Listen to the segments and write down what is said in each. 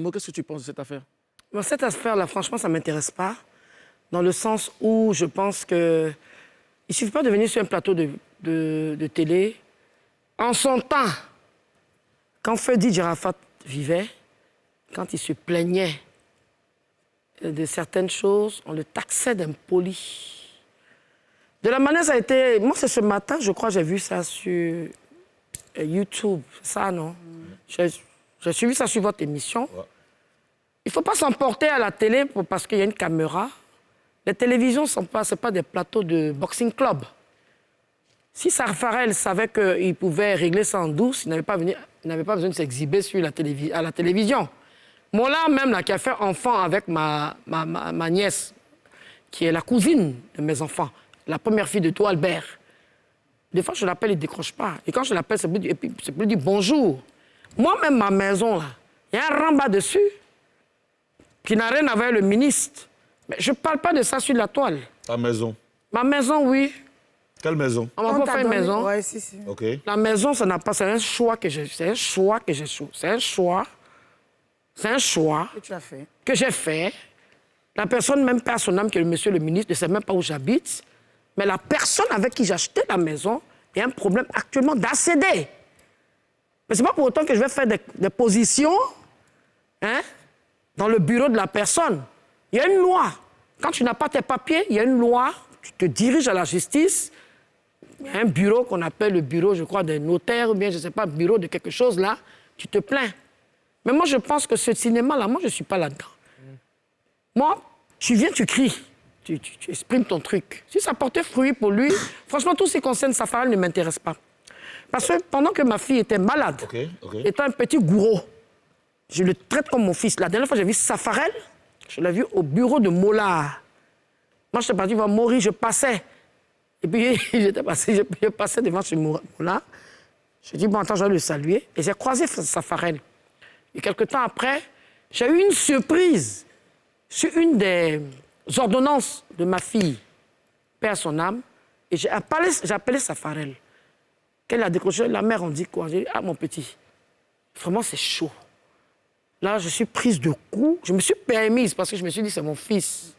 mot, qu'est-ce que tu penses de cette affaire? Bon, cette affaire-là, franchement, ça ne m'intéresse pas. Dans le sens où je pense que il ne suffit pas de venir sur un plateau de télé. En son temps, quand Feu Didier Arafat vivait, quand il se plaignait de certaines choses, on le taxait d'impoli. De la manière ça a été... Moi, c'est ce matin, je crois, j'ai vu ça sur YouTube. Ça, non? J'ai suivi ça sur votre émission. Ouais. Il ne faut pas s'emporter à la télé parce qu'il y a une caméra. Les télévisions, ce n'est pas des plateaux de boxing club. Si Safarel savait qu'il pouvait régler ça en douce, il n'avait pas besoin de s'exhiber à la télévision. Moi, là, même, là, qui a fait enfant avec ma nièce, qui est la cousine de mes enfants, la première fille de toi, Albert. Des fois, je l'appelle, il ne décroche pas. Et quand je l'appelle, c'est plus dire bonjour. Moi-même, ma maison, là, il y a un ramba dessus qui n'a rien à voir avec le ministre. Mais je ne parle pas de ça sur la toile. Ta maison? Ma maison, oui. Quelle maison? On m'a pas fait une maison. Ouais, si. OK. La maison, ça n'a pas... C'est un choix que j'ai... C'est un choix que j'ai... C'est un choix. C'est un choix... Que tu as fait. Que j'ai fait. La personne, même pas son âme, que le monsieur le ministre, ne sait même pas où j'habite. Mais la personne avec qui j'ai acheté la maison, il y a un problème actuellement d'accéder. Mais ce n'est pas pour autant que je vais faire des positions dans le bureau de la personne. Il y a une loi. Quand tu n'as pas tes papiers, il y a une loi. Tu te diriges à la justice. Il y a un bureau qu'on appelle le bureau, je crois, des notaires, ou bien, je ne sais pas, bureau de quelque chose là. Tu te plains. Mais moi, je pense que ce cinéma-là, moi, je ne suis pas là-dedans. Moi, tu viens, tu cries. Tu exprimes ton truc. Si ça portait fruit pour lui, franchement, tout ce qui concerne Safarel ne m'intéresse pas. Parce que pendant que ma fille était malade, étant un petit gourou, je le traite comme mon fils. La dernière fois, j'ai vu Safarel, je l'ai vu au bureau de Mola. Moi, je suis parti voir Maury, je passais. Et puis, je passais devant chez Mola. Je dis, bon, attends, je vais le saluer. Et j'ai croisé Safarel. Et quelques temps après, j'ai eu une surprise sur une des ordonnances de ma fille, père son âme, et j'ai appelé Safarel. Qu'elle a décroché, la mère, on dit quoi? J'ai dit, ah, mon petit, vraiment, c'est chaud. Là, je suis prise de coups. Je me suis permise parce que je me suis dit, c'est mon fils.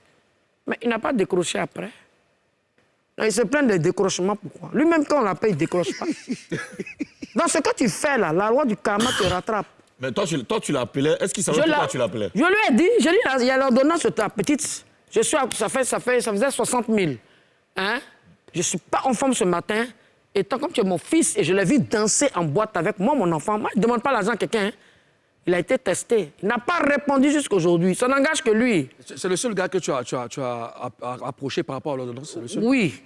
Mais il n'a pas décroché après. Il se plaint des décrochements, pourquoi? Lui-même, quand on l'appelle, il ne décroche pas. Dans ce que tu fais, là, la loi du karma te rattrape. Mais toi, tu l'appelais. Est-ce qu'il savait pourquoi tu l'appelais? Je lui ai dit, il y a l'ordonnance de ta petite. Ça faisait 60 000. Hein? Je ne suis pas en forme ce matin. Et tant comme tu es mon fils et je l'ai vu danser en boîte avec moi, mon enfant, moi, je ne demande pas l'argent à quelqu'un. Hein? Il a été testé. Il n'a pas répondu jusqu'à aujourd'hui. Ça n'engage que lui. C'est le seul gars que tu as approché par rapport à l'ordonnance? Oui.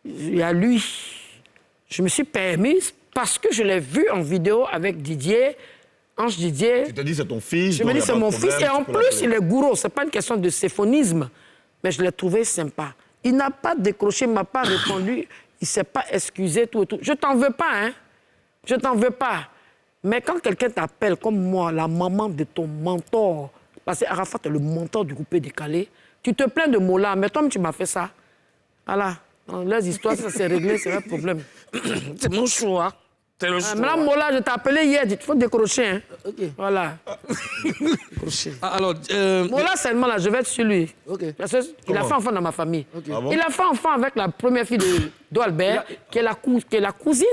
Il y a lui. Je me suis permise parce que je l'ai vu en vidéo avec Didier, Ange Didier. Tu te dis c'est ton fils? Je me dis c'est mon fils. Et en plus, il est gourou. Ce n'est pas une question de séphonisme. Mais je l'ai trouvé sympa. Il n'a pas décroché, il ne m'a pas répondu. Il ne s'est pas excusé, tout et tout. Je ne t'en veux pas, hein. Je ne t'en veux pas. Mais quand quelqu'un t'appelle comme moi, la maman de ton mentor, parce que Arafat est le mentor du groupe décalé, tu te plains de Mola, mais toi, tu m'as fait ça. Voilà. Dans les histoires, ça s'est réglé, c'est un problème. C'est mon choix. C'est le choix. Madame Mola, je t'ai appelé hier, il faut décrocher. Hein. OK. Voilà. Décrocher. Alors, Mola seulement, là, je vais être sur lui. OK. Parce qu'il a fait enfant dans ma famille. Okay. Ah bon? Il a fait enfant avec la première fille d'Albert, qui est la cousine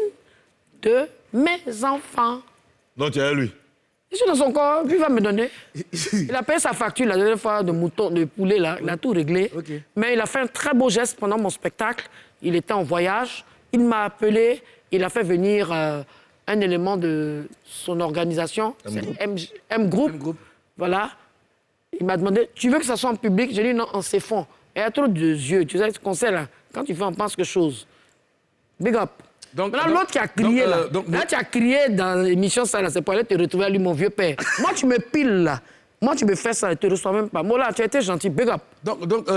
de mes enfants. Donc, tu es lui? Je suis dans son corps, lui va me donner. Il a payé sa facture la dernière fois de mouton, de poulet, là. Il a tout réglé. Okay. Mais il a fait un très beau geste pendant mon spectacle. Il était en voyage. Il m'a appelé. Il a fait venir un élément de son organisation. M Group. Voilà. Il m'a demandé, tu veux que ça soit en public? J'ai dit non, en ses fonds. Il y a trop de yeux. Tu sais ce qu'on sait là. Quand tu fais, on pense quelque chose. Big up. Maintenant, l'autre qui a crié là, tu as crié dans l'émission, ça là, c'est pour aller te retrouver à lui, mon vieux père. Moi, tu me piles là. Moi, tu me fais ça, je te reçois même pas. Mola, tu as été gentil, big up. Donc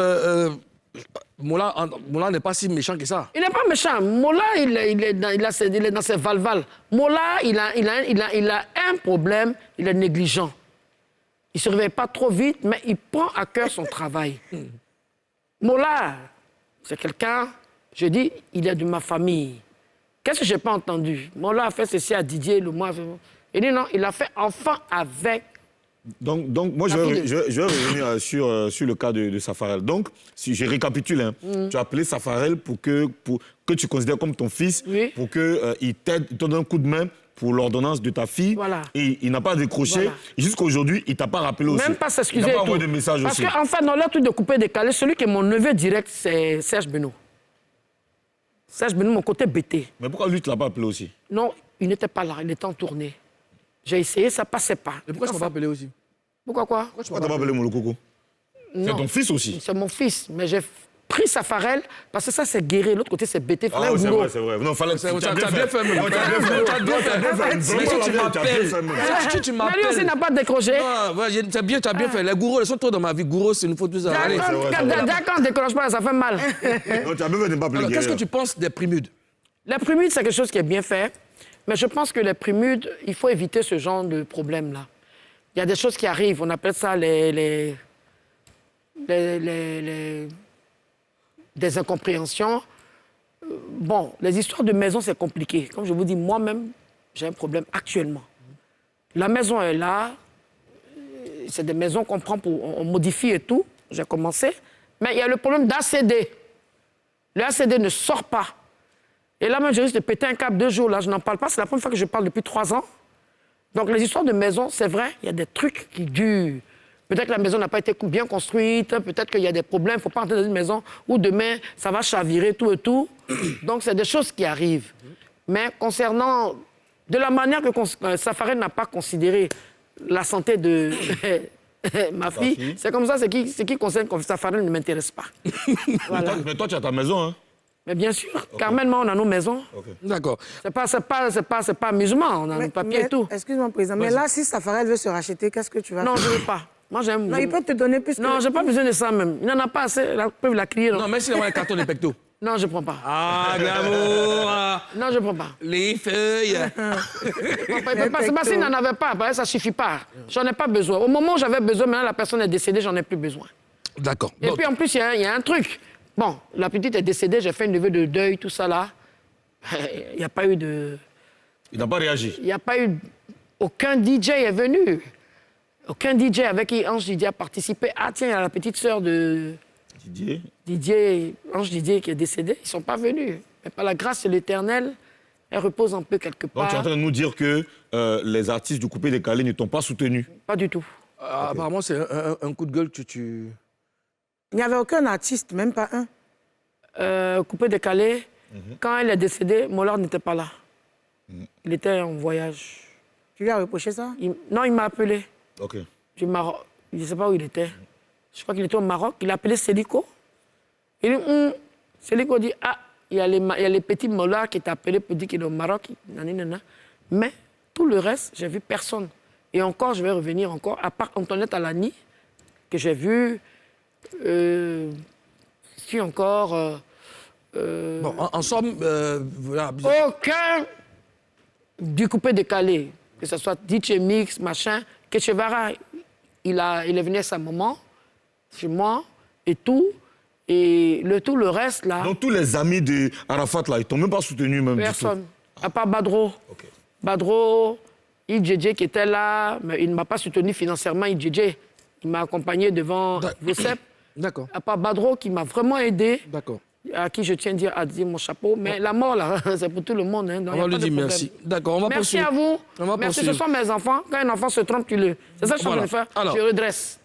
Mola n'est pas si méchant que ça. Il n'est pas méchant. Mola, il est dans ses valval. Mola, il a un problème, il est négligent. Il ne se réveille pas trop vite, mais il prend à cœur son travail. Mola, c'est quelqu'un, je dis, il est de ma famille. Qu'est-ce que je n'ai pas entendu? Mola a fait ceci à Didier, le mois. Il dit non, il a fait enfant avec Donc moi, je vais revenir sur le cas de Safarel. Donc, si je récapitule, hein, tu as appelé Safarel pour que tu considères comme ton fils, Oui. pour qu'il t'aide, il te donne un coup de main pour l'ordonnance de ta fille. Voilà. Et il n'a pas décroché. Voilà. Jusqu'aujourd'hui, il ne t'a pas rappelé aussi. Même pas s'excuser. Il n'a pas et tout. envoyé de message Parce aussi. qu'en fait, dans leur truc de couper décalé, celui qui est mon neveu direct, c'est Serge Benoît. Serge Benoît, mon côté bêté. Mais pourquoi lui, tu ne l'as pas appelé aussi? Non, il n'était pas là, il était en tournée. J'ai essayé, ça passait pas. Et pourquoi tu m'as pas appelé aussi? Pourquoi quoi? Pourquoi tu n'as pas appelé Molokoko? C'est Non. ton fils aussi. C'est mon fils, mais j'ai pris Safarel parce que ça c'est guéri, l'autre côté c'est bêté, fallait un c'est boulot. vrai, c'est vrai. Non, fallait. Tu as bien fait, même. Oh, tu as bien fait. Tu as bien fait. Mais Si tu m'appelles. Si tu Mais lui aussi m'appelles. n'a pas décroché. Tu as bien fait. Les gourous, ils sont trop dans ma vie. Gourous, c'est une faute tout ça. Allez. D'accord, on ne décroche pas, ça fait mal. Non, tu as bien fait de ne pas appeler Alors, qu'est-ce que Guerrier. tu penses des primudes? Les primudes, c'est quelque chose qui est bien fait, mais je pense que les primudes, il faut éviter ce genre de problème-là. Il y a des choses qui arrivent, on appelle ça des incompréhensions. Bon, les histoires de maison, c'est compliqué. Comme je vous dis, moi-même, j'ai un problème actuellement. La maison est là, c'est des maisons qu'on prend on modifie et tout, j'ai commencé, mais il y a le problème d'ACD. Le ACD ne sort pas. Et là, même, je risque de péter un câble 2 jours. Là, je n'en parle pas. C'est la première fois que je parle depuis 3 ans. Donc, les histoires de maison, c'est vrai, il y a des trucs qui durent. Peut-être que la maison n'a pas été bien construite. Peut-être qu'il y a des problèmes. Il ne faut pas entrer dans une maison où demain, ça va chavirer, tout et tout. Donc, c'est des choses qui arrivent. Mais concernant... De la manière que Safarel n'a pas considéré la santé de ma fille, c'est comme ça, ce qui concerne Safarel ne m'intéresse pas. Voilà. Mais toi, tu as ta maison, hein? Mais bien sûr, Carmen, moi, on a nos maisons. D'accord. C'est pas amusement, on a nos papiers et tout. Excuse-moi, président, mais là, si Safarel veut se racheter, qu'est-ce que tu vas Non, faire? je ne veux pas. Moi, j'aime... Non, il peut te donner plus Non, que... j'ai pas besoin de ça même. Il n'en a pas assez, ils peuvent la crier. Non, mais s'il envoie les cartons des pectos. Non, je ne prends pas. Ah, glamour. Non, je ne prends pas. Les feuilles. C'est parce qu'il n'en avait pas, ça ne suffit pas. J'en ai pas besoin. Au moment où j'avais besoin, maintenant la personne est décédée, j'en ai plus besoin. D'accord. Et puis en plus, il y a un truc. Bon, la petite est décédée, j'ai fait une levée de deuil, tout ça là. Il n'y a pas eu de... Il n'a pas réagi. Il n'y a pas eu... Aucun DJ est venu. Aucun DJ avec qui Ange Didier a participé. Ah tiens, il y a la petite sœur de... Ange Didier qui est décédée. Ils ne sont pas venus. Mais par la grâce de l'Éternel, elle repose un peu quelque part. Donc, tu es en train de nous dire que les artistes du coupé décalé ne t'ont pas soutenu? Pas du tout. Apparemment, c'est un coup de gueule que tu... Il n'y avait aucun artiste, même pas un. Coupé décalé, quand elle est décédée, Mollard n'était pas là. Il était en voyage. Tu lui as reproché ça? Non, il m'a appelé. Ok. Du Maroc. Je ne sais pas où il était. Je crois qu'il était au Maroc. Il a appelé Sélico. Il dit, Sélico dit, ah, il y a les petits Mollards qui t'appelaient pour dire qu'il est au Maroc. Nanana. Mais tout le reste, j'ai vu personne. Et encore, je vais revenir encore, à part Antoinette Alani, que j'ai vu, qui encore... Bon, en somme, voilà. Aucun du coupé décalé, que ce soit DJ Mix, machin, que Chevara, il est venu à sa maman, chez moi, et tout. Et tout le reste, là... Donc tous les amis de Arafat, là, ils t'ont même pas soutenu même Personne. À part Badro. Ok. Badro, IJJ qui était là, mais il ne m'a pas soutenu financièrement, IJJ. Il m'a accompagné devant Vocep. D'accord. À part Badro qui m'a vraiment aidé, D'accord. à qui je tiens à dire mon chapeau. Mais la mort, là, c'est pour tout le monde. Hein, donc On y a va lui pas de dire problème. merci. D'accord, on va Merci poursuivre. à vous. On va Merci, ce poursuivre. sont mes enfants. Quand un enfant se trompe, tu le... C'est ça que je suis en train de faire. Alors. Je redresse.